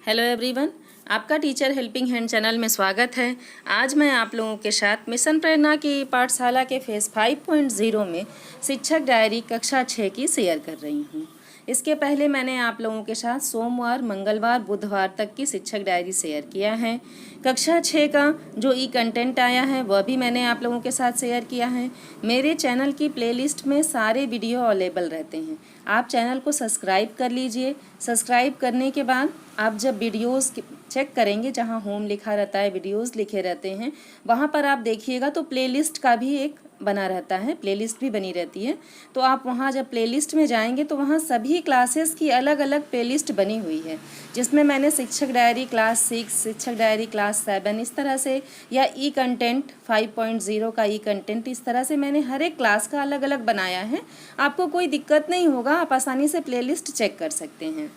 Hello everyone, आपका teacher helping hand channel में स्वागत है। आज मैं आप लोगों के साथ मिशन प्रेरणा की पाठशाला के फेज़ 5.0 में शिक्षक डायरी कक्षा 6 की शेयर कर रही हूँ। इसके पहले मैंने आप लोगों के साथ सोमवार, मंगलवार, बुधवार तक की शिक्षक डायरी शेयर किया है। कक्षा 6 का जो ई कंटेंट आया है वह भी मैंने आप लोगों के साथ शेयर किया है। मेरे चैनल की प्लेलिस्ट में सारे वीडियो अवेलेबल रहते हैं। आप चैनल को सब्सक्राइब कर लीजिए। सब्सक्राइब करने के बाद आप जब वीडियोस चेक करेंगे, जहां होम लिखा रहता है, वीडियोस लिखे रहते हैं, वहां पर आप देखिएगा तो प्लेलिस्ट का भी एक बना रहता है, प्लेलिस्ट भी बनी रहती है। तो आप वहां जब प्लेलिस्ट में जाएंगे तो वहां सभी क्लासेस की अलग अलग प्लेलिस्ट बनी हुई है, जिसमें मैंने शिक्षक डायरी क्लास 6, शिक्षक डायरी क्लास 7 इस तरह से, या ई कंटेंट 5.0 का ई कंटेंट, इस तरह से मैंने हर एक क्लास का अलग अलग बनाया है। आपको कोई दिक्कत नहीं होगा, आप आसानी से प्लेलिस्ट चेक कर सकते हैं।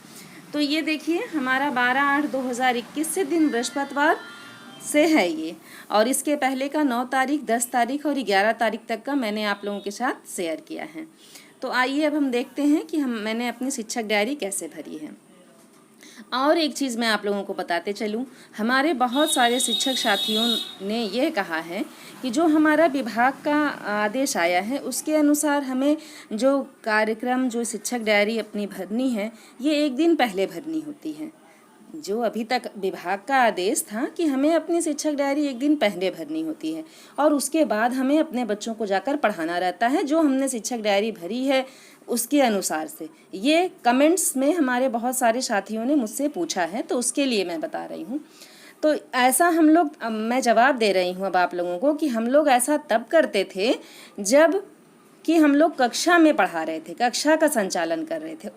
तो ये देखिए, हमारा 12/8/2021 से दिन बृहस्पतिवार से है ये, और इसके पहले का 9 तारीख, 10 तारीख और 11 तारीख तक का मैंने आप लोगों के साथ शेयर किया है। तो आइए अब हम देखते हैं कि मैंने अपनी शिक्षक डायरी कैसे भरी है। और एक चीज़ मैं आप लोगों को बताते चलूं, हमारे बहुत सारे शिक्षक साथियों ने ये कहा है कि जो हमारा विभाग का आदेश आया है उसके अनुसार हमें जो कार्यक्रम, जो शिक्षक डायरी अपनी भरनी है, ये एक दिन पहले भरनी होती है। जो अभी तक विभाग का आदेश था कि हमें अपनी शिक्षक डायरी एक दिन पहले भरनी होती है और उसके बाद हमें अपने बच्चों को जाकर पढ़ाना रहता है, जो हमने शिक्षक डायरी भरी है उसके अनुसार से। ये कमेंट्स में हमारे बहुत सारे साथियों ने मुझसे पूछा है, तो उसके लिए मैं बता रही हूँ। तो ऐसा हम लोग, मैं जवाब दे रही हूँ अब आप लोगों को कि हम लोग ऐसा तब करते थे जब कि हम लोग कक्षा में पढ़ा रहे थे, कक्षा का संचालन कर रहे थे।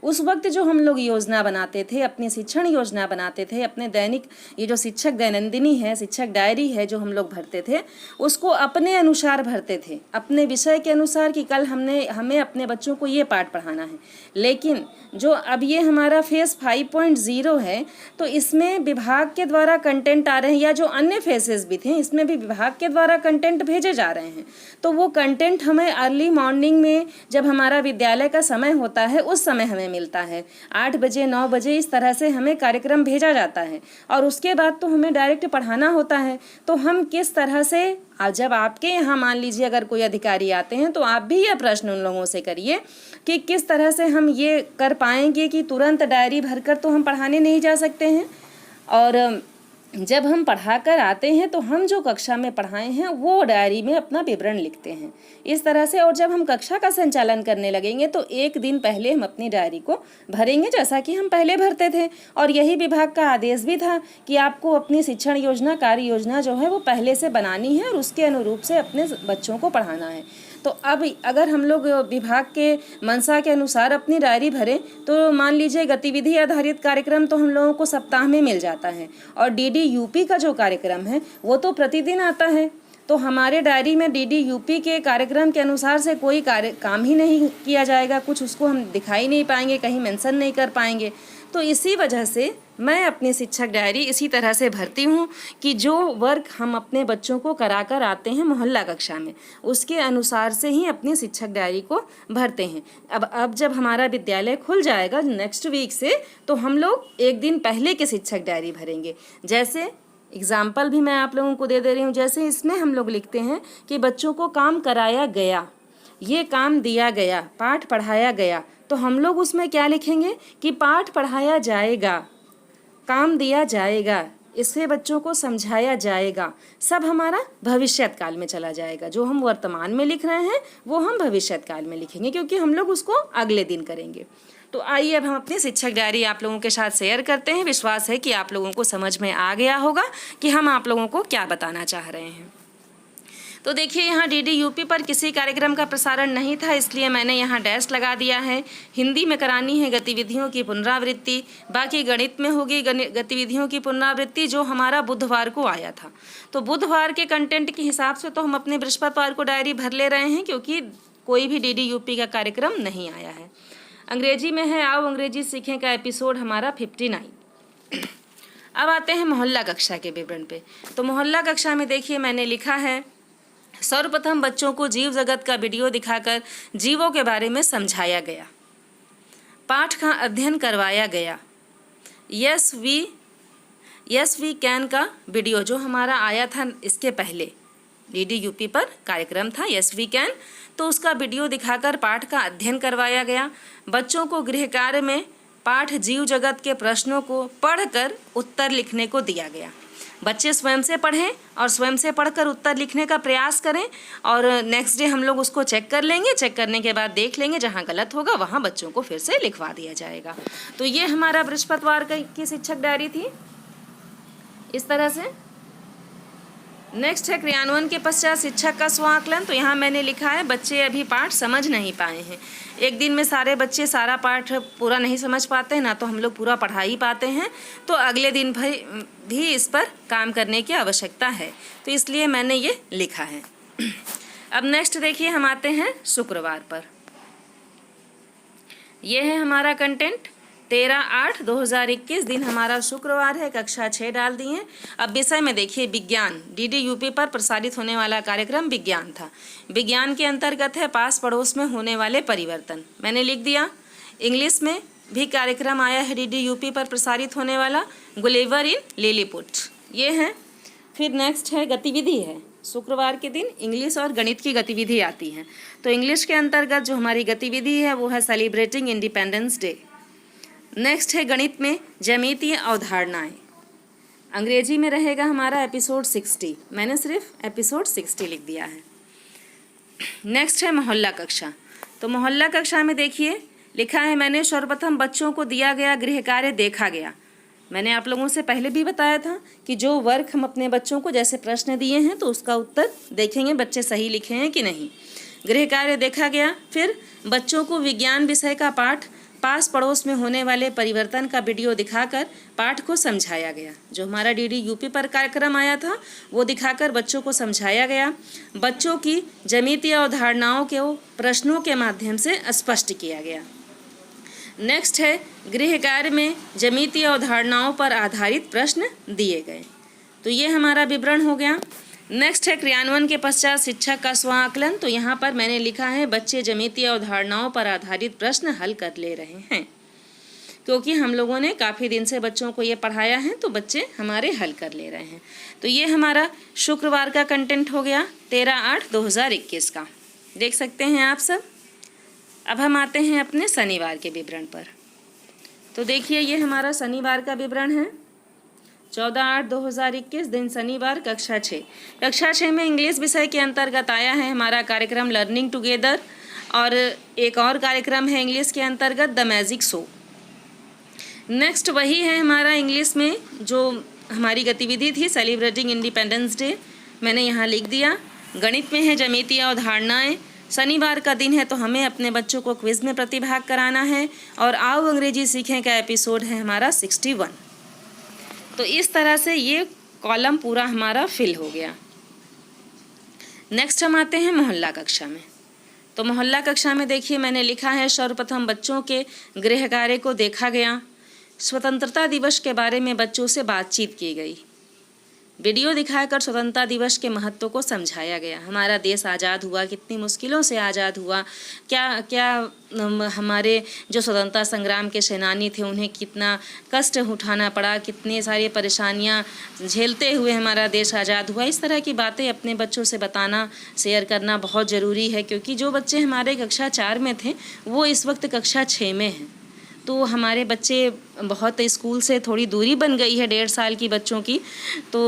उस वक्त जो हम लोग योजना बनाते थे, अपनी शिक्षण योजना बनाते थे, अपने दैनिक, ये जो शिक्षक दैनंदिनी है, शिक्षक डायरी है जो हम लोग भरते थे, उसको अपने अनुसार भरते थे, अपने विषय के अनुसार कि कल हमें अपने बच्चों को ये पाठ पढ़ाना है। लेकिन जो अब ये हमारा फेज़ 5.0 है, तो इसमें विभाग के द्वारा कंटेंट आ रहे हैं, या जो अन्य फेजेस भी थे इसमें भी विभाग के द्वारा कंटेंट भेजे जा रहे हैं। तो वो कंटेंट हमें अर्ली मॉर्निंग में, जब हमारा विद्यालय का समय होता है, उस समय हमें मिलता है। 8 बजे, 9 बजे इस तरह से हमें कार्यक्रम भेजा जाता है और उसके बाद तो हमें डायरेक्ट पढ़ाना होता है। तो हम किस तरह से, जब आपके यहाँ मान लीजिए अगर कोई अधिकारी आते हैं तो आप भी यह प्रश्न उन लोगों से करिए कि किस तरह से हम ये कर पाएंगे कि तुरंत डायरी भरकर तो हम पढ़ाने नहीं जा सकते हैं, और जब हम पढ़ाकर आते हैं तो हम जो कक्षा में पढ़ाए हैं वो डायरी में अपना विवरण लिखते हैं इस तरह से। और जब हम कक्षा का संचालन करने लगेंगे तो एक दिन पहले हम अपनी डायरी को भरेंगे, जैसा कि हम पहले भरते थे। और यही विभाग का आदेश भी था कि आपको अपनी शिक्षण योजना, कार्य योजना जो है वो पहले से बनानी है और उसके अनुरूप से अपने बच्चों को पढ़ाना है। तो अब अगर हम लोग विभाग के मंशा के अनुसार अपनी डायरी भरें तो मान लीजिए गतिविधि आधारित कार्यक्रम तो हम लोगों को सप्ताह में मिल जाता है, और डीडी यूपी का जो कार्यक्रम है वो तो प्रतिदिन आता है। तो हमारे डायरी में डीडी यूपी के कार्यक्रम के अनुसार से कोई काम ही नहीं किया जाएगा, कुछ उसको हम दिखाई नहीं पाएंगे, कहीं मेंशन नहीं कर पाएंगे। तो इसी वजह से मैं अपनी शिक्षक डायरी इसी तरह से भरती हूँ कि जो वर्क हम अपने बच्चों को कराकर आते हैं मोहल्ला कक्षा में, उसके अनुसार से ही अपनी शिक्षक डायरी को भरते हैं। अब जब हमारा विद्यालय खुल जाएगा नेक्स्ट वीक से, तो हम लोग एक दिन पहले के शिक्षक डायरी भरेंगे। जैसे एग्जाम्पल भी मैं आप लोगों को दे रही हूँ, जैसे इसमें हम लोग लिखते हैं कि बच्चों को काम कराया गया, ये काम दिया गया, पाठ पढ़ाया गया, तो हम लोग उसमें क्या लिखेंगे कि पाठ पढ़ाया जाएगा, काम दिया जाएगा, इससे बच्चों को समझाया जाएगा। सब हमारा भविष्यत काल में चला जाएगा। जो हम वर्तमान में लिख रहे हैं वो हम भविष्यत काल में लिखेंगे, क्योंकि हम लोग उसको अगले दिन करेंगे। तो आइए अब हम अपनी शिक्षक डायरी आप लोगों के साथ शेयर करते हैं। विश्वास है कि आप लोगों को समझ में आ गया होगा कि हम आप लोगों को क्या बताना चाह रहे हैं। तो देखिए, यहाँ डीडी यूपी पर किसी कार्यक्रम का प्रसारण नहीं था, इसलिए मैंने यहाँ डैश लगा दिया है। हिंदी में करानी है गतिविधियों की पुनरावृत्ति, बाकी गणित में होगी गतिविधियों की पुनरावृत्ति, जो हमारा बुधवार को आया था। तो बुधवार के कंटेंट के हिसाब से तो हम अपने बृहस्पतिवार को डायरी भर ले रहे हैं, क्योंकि कोई भी डीडी यूपी का कार्यक्रम नहीं आया है। अंग्रेजी में है आओ अंग्रेजी सीखें का एपिसोड हमारा 59। अब आते हैं मोहल्ला कक्षा के विवरण पे। तो मोहल्ला कक्षा में देखिए मैंने लिखा है सर्वप्रथम बच्चों को जीव जगत का वीडियो दिखाकर जीवों के बारे में समझाया गया। पाठ का अध्ययन करवाया गया। यस वी कैन का वीडियो जो हमारा आया था इसके पहले DD UP पर कार्यक्रम था यस वी कैन, तो उसका वीडियो दिखाकर पाठ का अध्ययन करवाया गया। बच्चों को गृह कार्य में पाठ जीव जगत के प्रश्नों को पढ़कर उत्तर लिखने को दिया गया। बच्चे स्वयं से पढ़ें और स्वयं से पढ़कर उत्तर लिखने का प्रयास करें और नेक्स्ट डे हम लोग उसको चेक कर लेंगे। चेक करने के बाद देख लेंगे, जहाँ गलत होगा वहाँ बच्चों को फिर से लिखवा दिया जाएगा। तो ये हमारा बृहस्पतिवार की शिक्षक डायरी थी इस तरह से। नेक्स्ट है क्रियान्वयन के पश्चात शिक्षक का स्व आकलन। तो यहाँ मैंने लिखा है बच्चे अभी पाठ समझ नहीं पाए हैं। एक दिन में सारे बच्चे सारा पाठ पूरा नहीं समझ पाते हैं, ना तो हम लोग पूरा पढ़ा ही पाते हैं, तो अगले दिन भी इस पर काम करने की आवश्यकता है, तो इसलिए मैंने ये लिखा है। अब नेक्स्ट देखिए, हम आते हैं शुक्रवार पर। ये है हमारा कंटेंट। 13/8/2021 दिन हमारा शुक्रवार है। कक्षा 6 डाल दी है। अब विषय में देखिए विज्ञान। DD UP पर प्रसारित होने वाला कार्यक्रम विज्ञान था। विज्ञान के अंतर्गत है पास पड़ोस में होने वाले परिवर्तन, मैंने लिख दिया। इंग्लिश में भी कार्यक्रम आया है DD UP पर प्रसारित होने वाला, गुलिवर इन लिलीपुट, ये है। फिर नेक्स्ट है गतिविधि है। शुक्रवार के दिन इंग्लिश और गणित की गतिविधि आती है। तो इंग्लिश के अंतर्गत जो हमारी गतिविधि है वो है सेलिब्रेटिंग इंडिपेंडेंस डे। नेक्स्ट है गणित में ज्यामितीय अवधारणाएं। अंग्रेजी में रहेगा हमारा एपिसोड 60, मैंने सिर्फ एपिसोड 60 लिख दिया है। नेक्स्ट है मोहल्ला कक्षा। तो मोहल्ला कक्षा में देखिए लिखा है मैंने सर्वप्रथम बच्चों को दिया गया गृह कार्य देखा गया। मैंने आप लोगों से पहले भी बताया था कि जो वर्क हम अपने बच्चों को जैसे प्रश्न दिए हैं तो उसका उत्तर देखेंगे बच्चे सही लिखे हैं कि नहीं। गृह कार्य देखा गया। फिर बच्चों को विज्ञान विषय का पाठ पास पड़ोस में होने वाले परिवर्तन का वीडियो दिखाकर पाठ को समझाया गया। जो हमारा DD UP पर कार्यक्रम आया था वो दिखाकर बच्चों को समझाया गया। बच्चों की ज्यामितीय अवधारणाओं के प्रश्नों के माध्यम से स्पष्ट किया गया। नेक्स्ट है गृह कार्य में ज्यामितीय अवधारणाओं पर आधारित प्रश्न दिए गए। तो ये हमारा विवरण हो गया। नेक्स्ट है क्रियान्वयन के पश्चात शिक्षक का स्व आकलन। तो यहाँ पर मैंने लिखा है बच्चे ज्यामितीय अवधारणाओं पर आधारित प्रश्न हल कर ले रहे हैं, क्योंकि हम लोगों ने काफ़ी दिन से बच्चों को ये पढ़ाया है तो बच्चे हमारे हल कर ले रहे हैं। तो ये हमारा शुक्रवार का कंटेंट हो गया 13/8/2021 का, देख सकते हैं आप सब। अब हम आते हैं अपने शनिवार के विवरण पर। तो देखिए ये हमारा शनिवार का विवरण है। 14/8/2021 दिन शनिवार, कक्षा 6। कक्षा 6 में इंग्लिश विषय के अंतर्गत आया है हमारा कार्यक्रम लर्निंग टुगेदर, और एक और कार्यक्रम है इंग्लिश के अंतर्गत द मैजिक शो। नेक्स्ट वही है हमारा इंग्लिश में जो हमारी गतिविधि थी सेलिब्रेटिंग इंडिपेंडेंस डे, मैंने यहाँ लिख दिया। गणित में है ज्यामितीय अवधारणाएं। शनिवार का दिन है तो हमें अपने बच्चों को क्विज में प्रतिभाग कराना है। और आओ अंग्रेजी सीखें का एपिसोड है हमारा 61। तो इस तरह से ये कॉलम पूरा हमारा फिल हो गया। नेक्स्ट हम आते हैं मोहल्ला कक्षा में। तो मोहल्ला कक्षा में देखिए मैंने लिखा है सर्वप्रथम बच्चों के गृह कार्य को देखा गया। स्वतंत्रता दिवस के बारे में बच्चों से बातचीत की गई। वीडियो दिखाकर स्वतंत्रता दिवस के महत्व को समझाया गया। हमारा देश आज़ाद हुआ, कितनी मुश्किलों से आज़ाद हुआ, क्या क्या हमारे जो स्वतंत्रता संग्राम के सेनानी थे उन्हें कितना कष्ट उठाना पड़ा, कितनी सारी परेशानियां झेलते हुए हमारा देश आज़ाद हुआ। इस तरह की बातें अपने बच्चों से बताना, शेयर करना बहुत ज़रूरी है, क्योंकि जो बच्चे हमारे कक्षा 4 में थे वो इस वक्त कक्षा 6 में हैं। तो हमारे बच्चे बहुत स्कूल से थोड़ी दूरी बन गई है 1.5 साल की बच्चों की। तो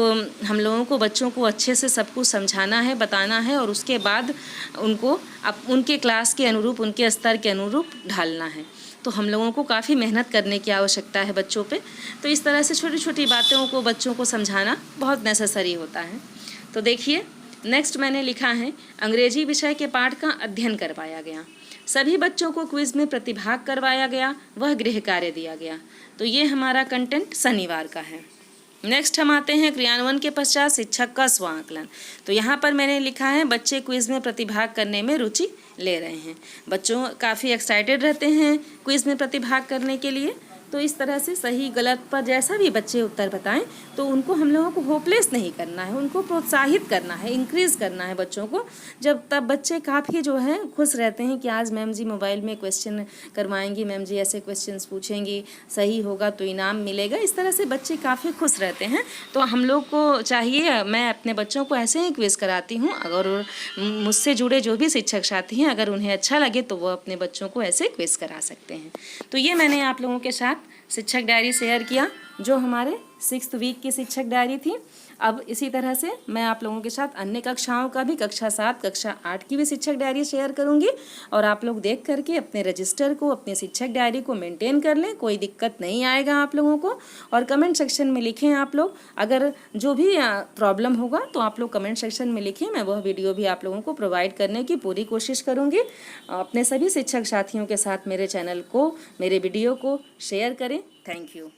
हम लोगों को बच्चों को अच्छे से सब कुछ समझाना है, बताना है, और उसके बाद उनको उनके क्लास के अनुरूप, उनके स्तर के अनुरूप ढालना है। तो हम लोगों को काफ़ी मेहनत करने की आवश्यकता है बच्चों पे। तो इस तरह से छोटी छोटी बातों को बच्चों को समझाना बहुत नेसेसरी होता है। तो देखिए नेक्स्ट मैंने लिखा है अंग्रेजी विषय के पाठ का अध्ययन करवाया गया। सभी बच्चों को क्विज में प्रतिभाग करवाया गया, वह गृह कार्य दिया गया। तो ये हमारा कंटेंट शनिवार का है। नेक्स्ट हम आते हैं क्रियान्वयन के पश्चात शिक्षक का स्व आकलन। तो यहाँ पर मैंने लिखा है बच्चे क्विज में प्रतिभाग करने में रुचि ले रहे हैं। बच्चों काफ़ी एक्साइटेड रहते हैं क्विज में प्रतिभाग करने के लिए। तो इस तरह से सही गलत पर जैसा भी बच्चे उत्तर बताएं तो उनको हम लोगों को होपलेस नहीं करना है, उनको प्रोत्साहित करना है, इंक्रीज़ करना है बच्चों को। जब तब बच्चे काफ़ी जो है खुश रहते हैं कि आज मैम जी मोबाइल में क्वेश्चन करवाएंगी, मैम जी ऐसे क्वेश्चंस पूछेंगी, सही होगा तो इनाम मिलेगा। इस तरह से बच्चे काफ़ी खुश रहते हैं। तो हम लोग को चाहिए, मैं अपने बच्चों को ऐसे ही क्विज़ कराती हूँ। अगर मुझसे जुड़े जो भी शिक्षक साथी हैं, अगर उन्हें अच्छा लगे तो वो अपने बच्चों को ऐसे क्विज़ करा सकते हैं। तो ये मैंने आप लोगों के साथ शिक्षक डायरी शेयर किया, जो हमारे 6th वीक की शिक्षक डायरी थी। अब इसी तरह से मैं आप लोगों के साथ अन्य कक्षाओं का भी, कक्षा 7, कक्षा 8 की भी शिक्षक डायरी शेयर करूंगी, और आप लोग देख करके अपने रजिस्टर को, अपने शिक्षक डायरी को मेंटेन कर लें। कोई दिक्कत नहीं आएगा आप लोगों को। और कमेंट सेक्शन में लिखें आप लोग, अगर जो भी प्रॉब्लम होगा तो आप लोग कमेंट सेक्शन में लिखें। मैं वह वीडियो भी आप लोगों को प्रोवाइड करने की पूरी कोशिश करूँगी। अपने सभी शिक्षक साथियों के साथ मेरे चैनल को, मेरे वीडियो को शेयर करें। Thank you.